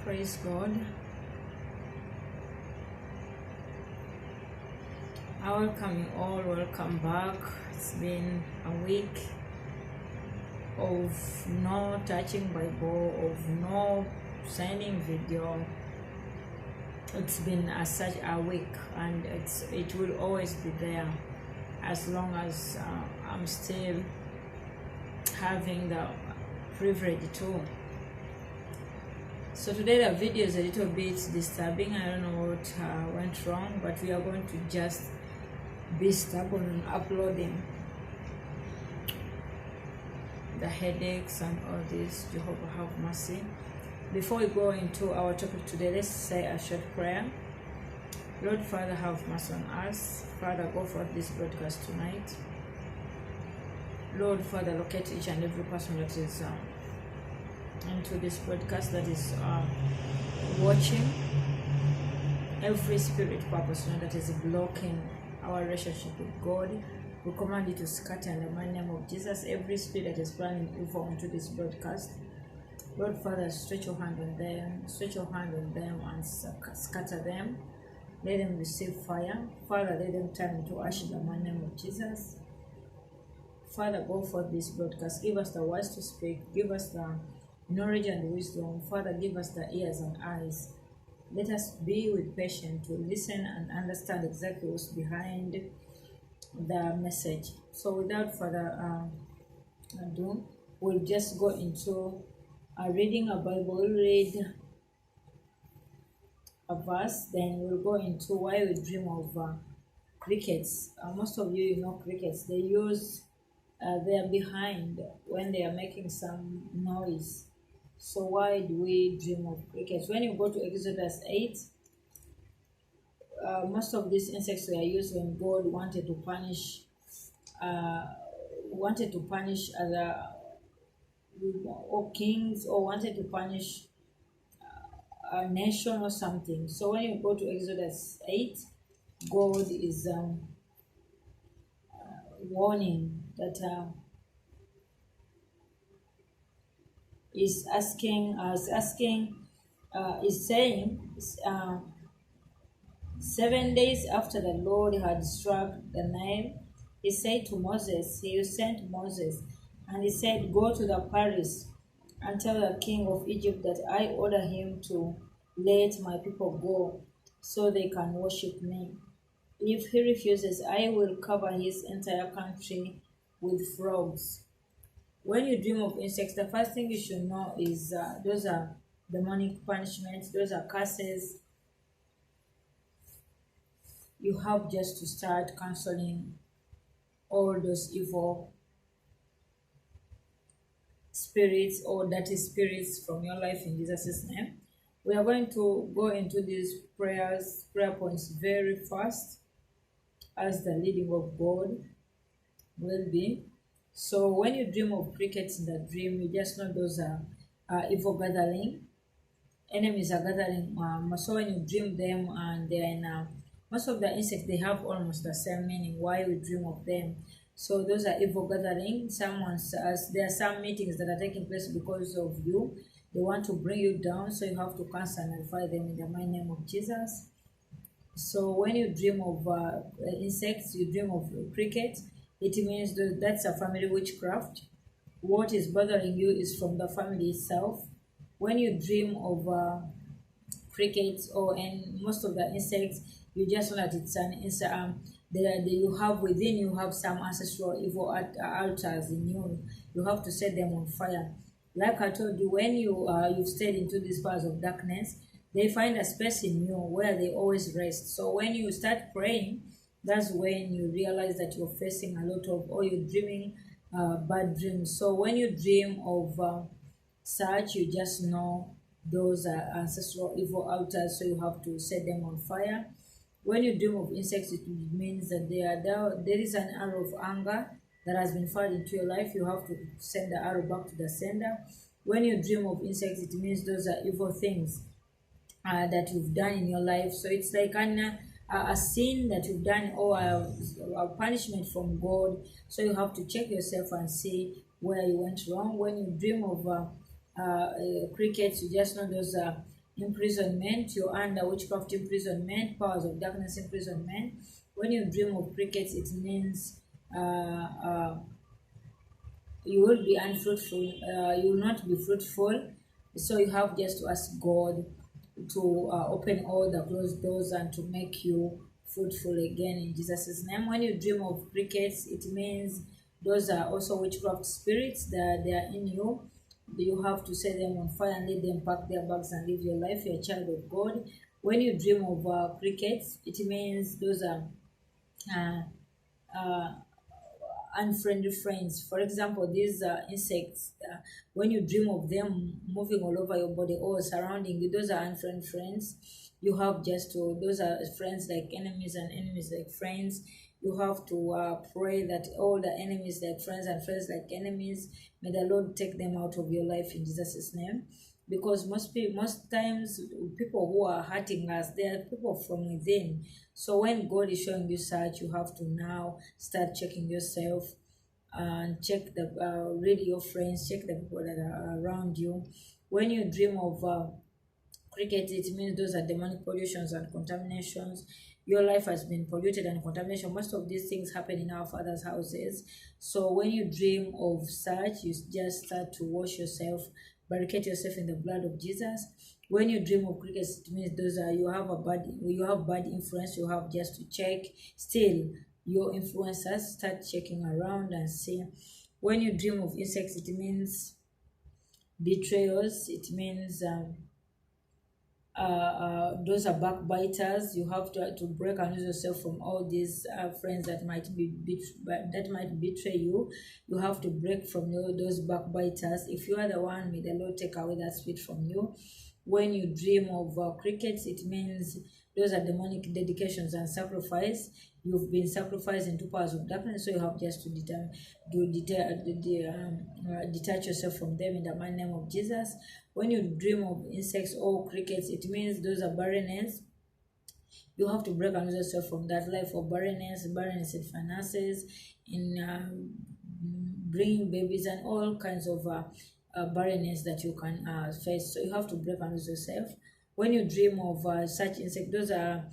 Praise God. I welcome you all. Welcome back. It's been a week of no touching Bible, of no sending video. It's been such a week, and it will always be there as long as I'm still having the privilege to. So today the video is a little bit disturbing. I don't know what went wrong, but we are going to just be stubborn on uploading. The headaches and all this, Jehovah have mercy. Before we go into our topic today, let's say a short prayer. Lord Father, have mercy on us. Father, go for this broadcast tonight. Lord Father, locate each and every person that is into this broadcast, that is watching. Every spirit purpose that is blocking our relationship with God, we command you to scatter in the mighty name of Jesus. Every spirit that is planning evil into this broadcast, Lord Father, stretch your hand on them, and scatter them. Let them receive fire. Father, let them turn into ash in the mighty name of Jesus. Father, go for this broadcast. Give us the words to speak. Give us the knowledge and wisdom. Father, give us the ears and eyes. Let us be with patience to listen and understand exactly what's behind the message. So without further ado, we'll just go into reading a Bible. We'll read a verse, then we'll go into why we dream of crickets. Most of you know crickets. They use their behind when they are making some noise. So why do we dream of crickets? When you go to Exodus 8, most of these insects were used when God wanted to punish other or kings, or wanted to punish a nation or something. So when you go to Exodus 8, God is warning that is saying 7 days after the Lord had struck the Nile, he said to Moses, he sent Moses, and he said, go to the palace and tell the king of Egypt that I order him to let my people go so they can worship me. If he refuses, I will cover his entire country with frogs. When you dream of insects, the first thing you should know is those are demonic punishments, those are curses. You have just to start canceling all those evil spirits or dirty spirits from your life in Jesus' name. We are going to go into these prayer points very fast as the leading of God will be. So when you dream of crickets in the dream, you just know those are evil gathering. Enemies are gathering. So when you dream them, and they are in most of the insects, they have almost the same meaning. Why we dream of them? So those are evil gathering. There are some meetings that are taking place because of you. They want to bring you down, so you have to cancel and nullify them in the mighty name of Jesus. So when you dream of insects, you dream of crickets. It means that's a family witchcraft. What is bothering you is from the family itself. When you dream of crickets and most of the insects, you just know that it's an insect. You have within you have some ancestral evil altars in you. You have to set them on fire. Like I told you, when you've stayed into these parts of darkness, they find a space in you where they always rest. So when you start praying, that's when you realize that you're facing a lot of, or you're dreaming bad dreams. So when you dream of such, you just know those are ancestral evil altars, so you have to set them on fire. When you dream of insects, it means that there is an arrow of anger that has been fired into your life. You have to send the arrow back to the sender. When you dream of insects, it means those are evil things that you've done in your life. So it's like a sin that you've done, or a punishment from God. So you have to check yourself and see where you went wrong. When you dream of crickets, you just know those imprisonment. You're under witchcraft imprisonment, powers of darkness imprisonment. When you dream of crickets, it means you will be unfruitful. You will not be fruitful. So you have just to ask God to open all the closed doors and to make you fruitful again in Jesus' name. When you dream of crickets, it means those are also witchcraft spirits that they are in you. You have to set them on fire and let them pack their bags and live your life. You're a child of God. When you dream of crickets, it means those are uh, uh, unfriendly friends. For example, these insects, when you dream of them moving all over your body or surrounding you, those are unfriendly friends. You have just to, those are friends like enemies and enemies like friends. You have to pray that all the enemies like friends and friends like enemies, may the Lord take them out of your life in Jesus' name. Because most times people who are hurting us, they are people from within. So when God is showing you such, you have to now start checking yourself and check the read your friends, check the people that are around you. When you dream of cricket, it means those are demonic pollutions and contaminations. Your life has been polluted and contamination. Most of these things happen in our father's houses. So when you dream of such, you just start to wash yourself, barricade yourself in the blood of Jesus. When you dream of crickets, it means those are you have bad influence. You have just to check. Still, your influencers, start checking around and see. When you dream of insects, it means betrayals. It means those are backbiters. You have to break and lose yourself from all these friends that might betray you. You have to break from those backbiters. If you are the one, may the Lord take away that spirit from you. When you dream of crickets, it means those are demonic dedications and sacrifice. You've been sacrificed into powers of darkness, so you have just to detach yourself from them in the mighty name of Jesus. When you dream of insects or crickets, it means those are barrenness. You have to break and lose yourself from that life of barrenness in finances, in bringing babies, and all kinds of barrenness that you can face. So you have to break and lose yourself. When you dream of such insect, those are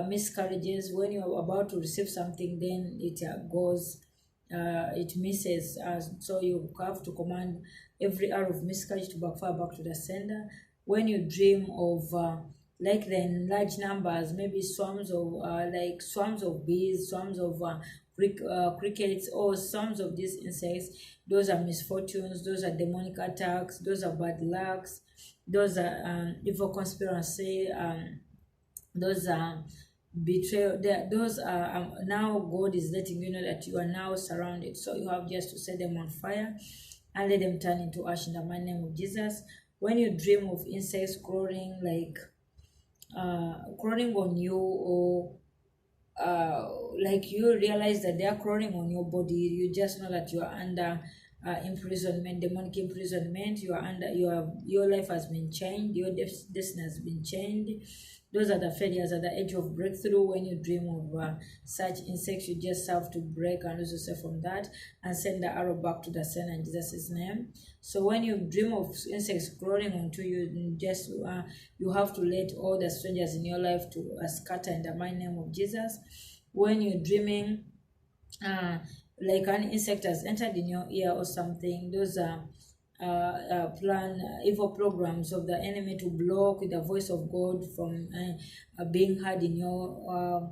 miscarriages. When you're about to receive something, then it goes, it misses. So you have to command every arrow of miscarriage to backfire back to the sender. When you dream of like the large numbers, maybe swarms of bees, swarms of crickets, or swarms of these insects, those are misfortunes, those are demonic attacks, those are bad lucks, those are evil conspiracy, those are betrayal. Those are now God is letting you know that you are now surrounded. So you have just to set them on fire and let them turn into ash in the mighty name of Jesus. When you dream of insects crawling, crawling on you, or like you realize that they are crawling on your body, you just know that you are under imprisonment, demonic imprisonment. You are under your life has been changed, your destiny has been changed. Those are the failures at the edge of breakthrough. When you dream of such insects, you just have to break and lose yourself from that and send the arrow back to the sender in Jesus' name. So when you dream of insects crawling onto you, just you have to let all the strangers in your life to scatter in the mighty name of Jesus. When you're dreaming like an insect has entered in your ear or something, those are evil programs of the enemy to block the voice of God from being heard in your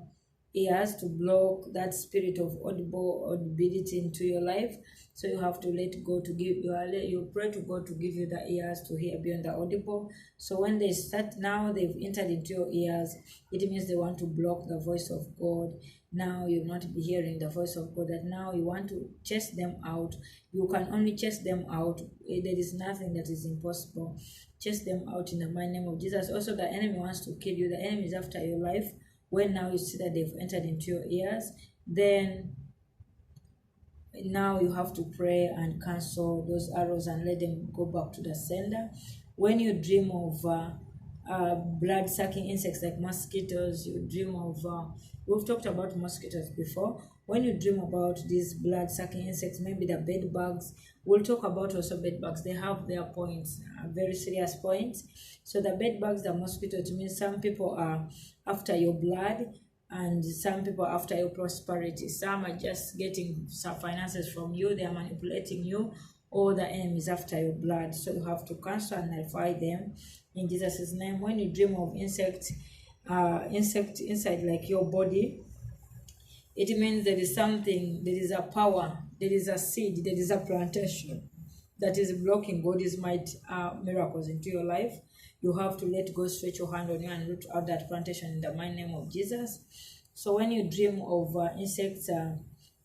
ears, to block that spirit of audibility into your life. So you have to let go to give you pray to God to give you the ears to hear beyond the audible. So when they start, now they've entered into your ears, it means they want to block the voice of God. Now you'll not be hearing the voice of God, that now you want to chase them out. You can only chase them out. There is nothing that is impossible. Chase them out in the mighty name of Jesus. Also, the enemy wants to kill you. The enemy is after your life. When now you see that they've entered into your ears, then now you have to pray and cancel those arrows and let them go back to the sender. When you dream of blood-sucking insects like mosquitoes, you dream of we've talked about mosquitoes before. when you dream about these blood sucking insects, maybe the bed bugs, we'll talk about also bed bugs. They have their points, very serious points. So the bed bugs, the mosquitoes, means some people are after your blood and some people are after your prosperity. Some are just getting some finances from you, they are manipulating you, or the enemy is after your blood. So you have to cancel and nullify them in Jesus' name. When you dream of insect inside like your body, it means there is something, there is a power, there is a seed, there is a plantation that is blocking God's might miracles into your life. You have to let God stretch your hand on you and root out that plantation in the mighty name of Jesus. So when you dream of insects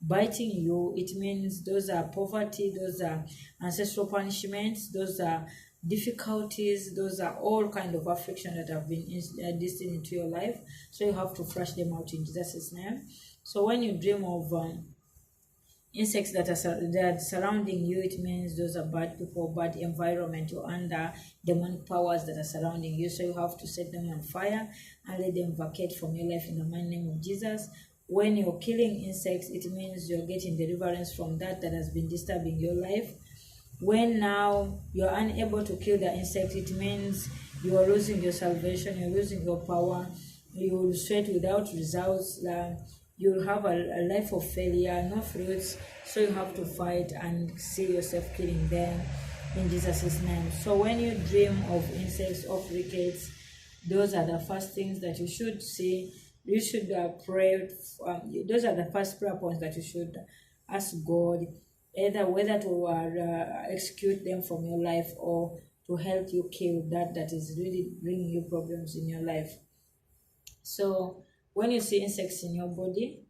biting you, it means those are poverty, those are ancestral punishments, those are difficulties, those are all kind of affliction that have been destined into your life. So you have to flush them out in Jesus' name. So when you dream of insects that are surrounding you, it means those are bad people, bad environment. You're under demonic powers that are surrounding you. So you have to set them on fire and let them vacate from your life in the mighty name of Jesus. When you're killing insects, it means you're getting deliverance from that has been disturbing your life. When now you're unable to kill the insect, it means you are losing your salvation, you're losing your power, you will sweat without results, you'll have a life of failure, no fruits. So you have to fight and see yourself killing them in Jesus' name. So when you dream of insects or crickets, those are the first things that you should see. You should pray. Those are the first prayer points that you should ask God, either whether to execute them from your life or to help you kill that is really bringing you problems in your life. So when you see insects in your body,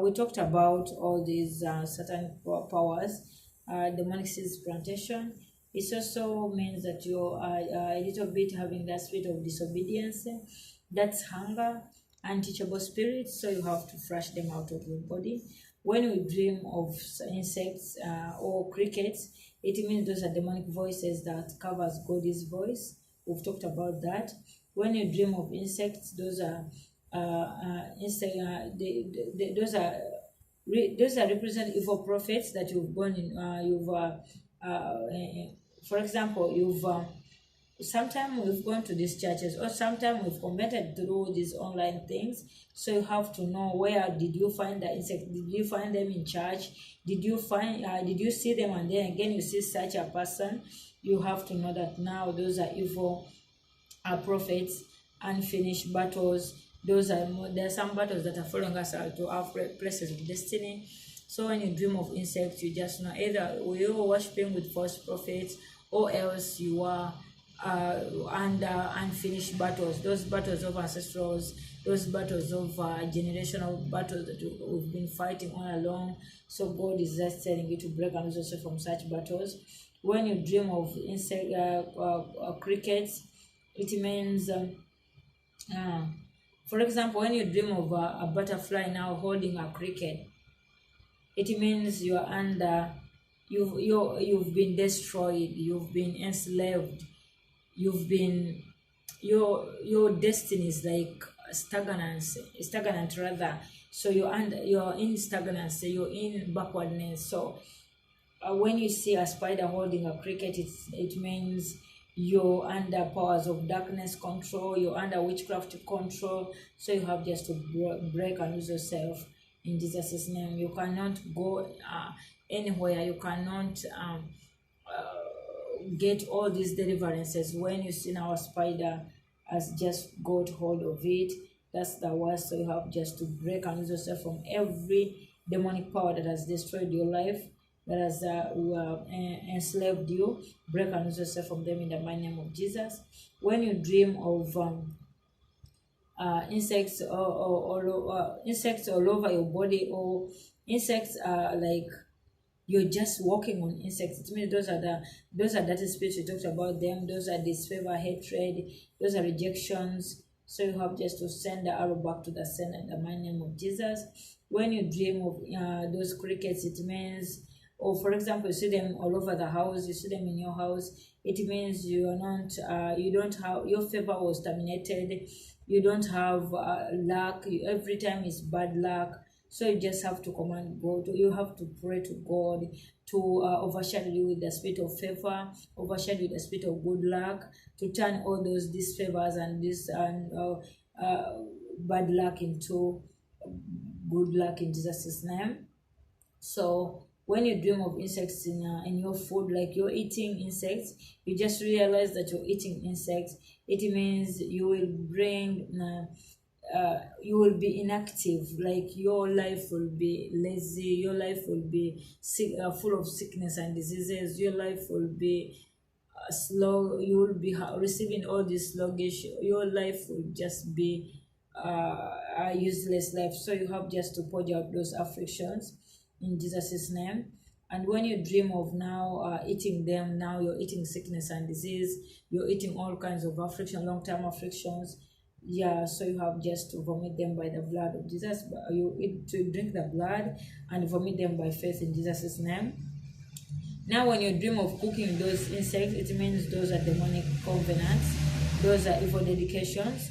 we talked about all these certain powers, demonic seeds plantation. It also means that you're a little bit having that spirit of disobedience, that's hunger, unteachable spirits. So you have to flush them out of your body. When we dream of insects or crickets, it means those are demonic voices that covers God's voice. We've talked about that. When you dream of insects, those are those are represent evil prophets that you've gone in. For example, you've sometimes we've gone to these churches, or sometimes we've commented through these online things. So you have to know, where did you find the insect? Did you find them in church? Did you see them and then again you see such a person? You have to know that now those are evil prophets, unfinished battles. There are some battles that are following us to our places of destiny. So when you dream of insects, you just know either you're worshiping with false prophets, or else you are under unfinished battles, those battles of ancestrals, those battles of generational battles that we've been fighting all along. So God is just telling you to break and also from such battles. When you dream of insect crickets, it means for example, when you dream of a butterfly now holding a cricket, it means you're under, you've been destroyed, you've been enslaved, you've been, your destiny is like stagnant rather. So you're in stagnancy, you're in backwardness. So when you see a spider holding a cricket, it means you're under powers of darkness control, you're under witchcraft control. So you have just to break and lose yourself in Jesus' name. You cannot go anywhere, you cannot get all these deliverances when you see now a spider has just got hold of it. That's the worst. So you have just to break and lose yourself from every demonic power that has destroyed your life, that has enslaved you. Break and lose yourself from them in the mighty name of Jesus. When you dream of insects insects all over your body, or insects like you're just walking on insects, it means those are dirty spirits. We talked about them. Those are disfavor, hatred, those are rejections. So you have just to send the arrow back to the sender in the mighty name of Jesus. When you dream of those crickets, it means, or for example, you see them all over the house, you see them in your house, it means you are not you don't have, your favor was terminated, you don't have luck, every time is bad luck. So you just have to command God. You have to pray to God to overshadow you with the spirit of favor, overshadow you with the spirit of good luck, to turn all those disfavors and this and bad luck into good luck in Jesus' name. So when you dream of insects in your food, like you're eating insects, you just realize that you're eating insects. It means you will bring you will be inactive, like your life will be lazy, your life will be sick, full of sickness and diseases, your life will be slow, you will be receiving all this sluggish, your life will just be a useless life. So you have just to purge out those afflictions in Jesus' name. And when you dream of now eating them, now you're eating sickness and disease, you're eating all kinds of affliction, long-term afflictions. Yeah, so you have just to vomit them by the blood of Jesus. You eat to drink the blood and vomit them by faith in Jesus' name. Now, when you dream of cooking those insects, it means those are demonic covenants, those are evil dedications.